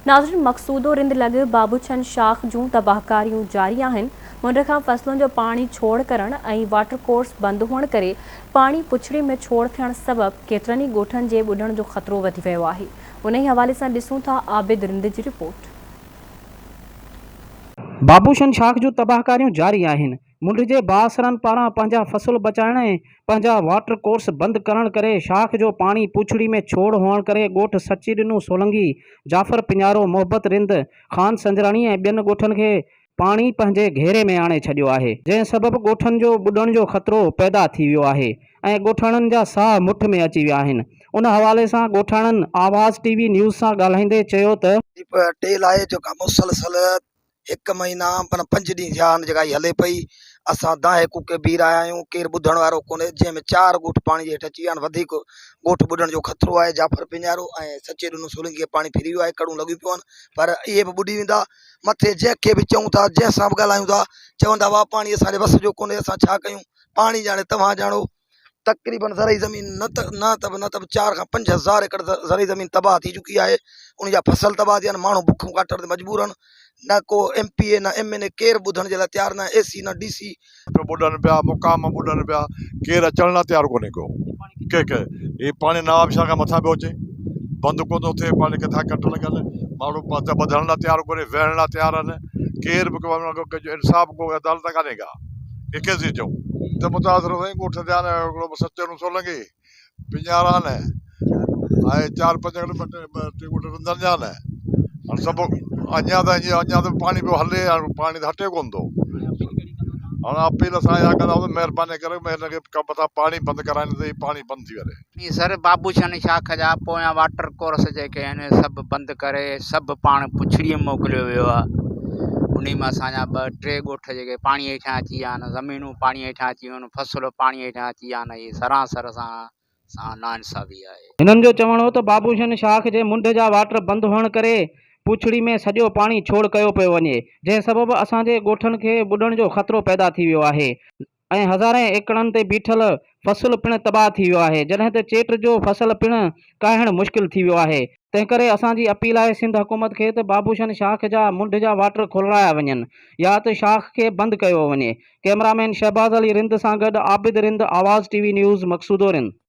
नाज़रीन, मक़सूदो रिंद लॻ बाबूचंद शाख जूं तबाहकारियूं जारी आहिनि। मुंड खां फसलुनि जो पाणी छोड़ करण ऐं वाटर कोर्स बंद हुअण करे पाणी पुछड़ी में छोड़ थियण सबबि केतिरनि ई ॻोठनि जे ॿुॾण जो ख़तरो वधी वियो आहे। उन ई हवाले सां ॾिसूं था आबिद रिंद जी रिपोर्ट। बाबूचंद शाख जूं तबाहकारियूं जारी आहिनि। मुंड जे बासरनि पारां पंहिंजा फसल बचाइण ऐं पंहिंजा वाटर कोर्स बंदि करण करे शाख जो पाणी पुछड़ी में छोड़ हुअण करे ॻोठ सची ॾिनू सोलंगी, जाफ़र पिञारो, मोहब्बत रिंद, ख़ान संजराणी ऐं ॿियनि ॻोठनि खे पाणी पंहिंजे घेरे में आणे छॾियो आहे, जंहिं सबबि ॻोठनि जो ॿुॾण जो ख़तरो पैदा थी वियो आहे ऐं ॻोठाणनि जा साह मुठ में अची विया आहिनि। उन हवाले सां ॻोठाणनि आवाज़ टीवी न्यूज़ सां ॻाल्हाईंदे चयो त टेल आहे जेका मुसलसल 1 महीना पर 5 ॾींहं थिया आहिनि जेका हले पई। असां दाहे कुके बीह रहिया आहियूं, केरु ॿुधण वारो कोन्हे, जंहिंमें 4 ॻोठ पाणी हेठि अची विया आहिनि। वधीक ॻोठ ॿुॾण जो ख़तरो आहे। जाफ़र पिञारो ऐं सचे ॾुनू सोलंकी खे पाणी फिरी वियो आहे, कड़ूं लॻी पियूं आहिनि, पर इहे बि ॿुॾी वेंदा। मथे जंहिंखे बि चऊं था, जंहिंसां बि ॻाल्हायूं था, चवंदा वाह पाणी असांजे वस जो कोन्हे, असां छा कयूं। पाणी ॼाणे तव्हां ॼाणो, तक़रीबन ज़रई ज़मीन न त 4 खां 5 हज़ार एकड़ ज़रई ज़मीन तबाह थी चुकी आहे। उन जा फसल तबाह थिया आहिनि, माण्हू बुखूं काटण ते मजबूर आहिनि। न को MP न MNA केरु ॿुधण जे लाइ तयारु न, AC न DC ॿुॾनि पिया, मुक़ाम ॿुॾनि पिया, केरु अचण लाइ तयारु कोन्हे को। के हे पाणी नवाबशाह खां मथां पियो अचे, बंदि कोन थो थिए, पाणी किथां कट लॻल, माण्हू ॿधण लाइ तयारु कोन्हे, वेहण लाइ तयारु आहिनि। केरु बि इंसाफ़ को अदालत कान्हे का, कंहिंखे चऊं त मुतासिर साईं ॻोठ थिया आहिनि। हिकिड़ो सचे ॾुनू सोलंकी, पिञारा आहिनि ऐं 4-5 टे ॻोठ रिंदनि जा आहिनि। सभु अञा त पाणी पियो हले, पाणी त हटे कोन थो। हाणे अपील असां इहा कंदासीं, महिरबानी करे हिनखे मथां पाणी बंदि कराइण ते पाणी बंदि थी वञे। सर, बाबूचंद शाख जा पोयां वाटर कोर्स जेके आहिनि सभु बंदि करे सभु पाण पुछड़ीअ में मोकिलियो वियो आहे। उन में असांजा 2-3 ॻोठ जेके पाणी हेठां अची विया आहिनि, ज़मीनूं पाणी हेठां अची वियूं आहिनि, फसल पाणी हेठां अची विया आहिनि। इहे सरासर सां नाइंसाफ़ी आहे। हिननि जो चवणो हो त बाबूचंद शाख जे मुंड जा वाटर बंदि हुअण करे पुछड़ी में सॼो पाणी छोड़ कयो पियो वञे, जंहिं सबबि असांजे ॻोठनि खे ॿुॾण जो ख़तरो पैदा थी वियो आहे ऐं हज़ारें एकड़नि ते बीठल फसल पिणु तबाह थी वियो आहे, जॾहिं त चेट जो फसल पिणु काहिण मुश्किल थी वियो आहे। तंहिं करे असांजी अपील आहे सिंध हुकूमत खे त बाबूचंद शाख जा मुंड जा वाटर खोलाया वञनि या त शाख खे बंदि कयो वञे। कैमरामैन शहबाज़ अली रिंद सां गॾु आबिद रिंद, आवाज़ टीवी न्यूज़, मक़सूदो रिंद।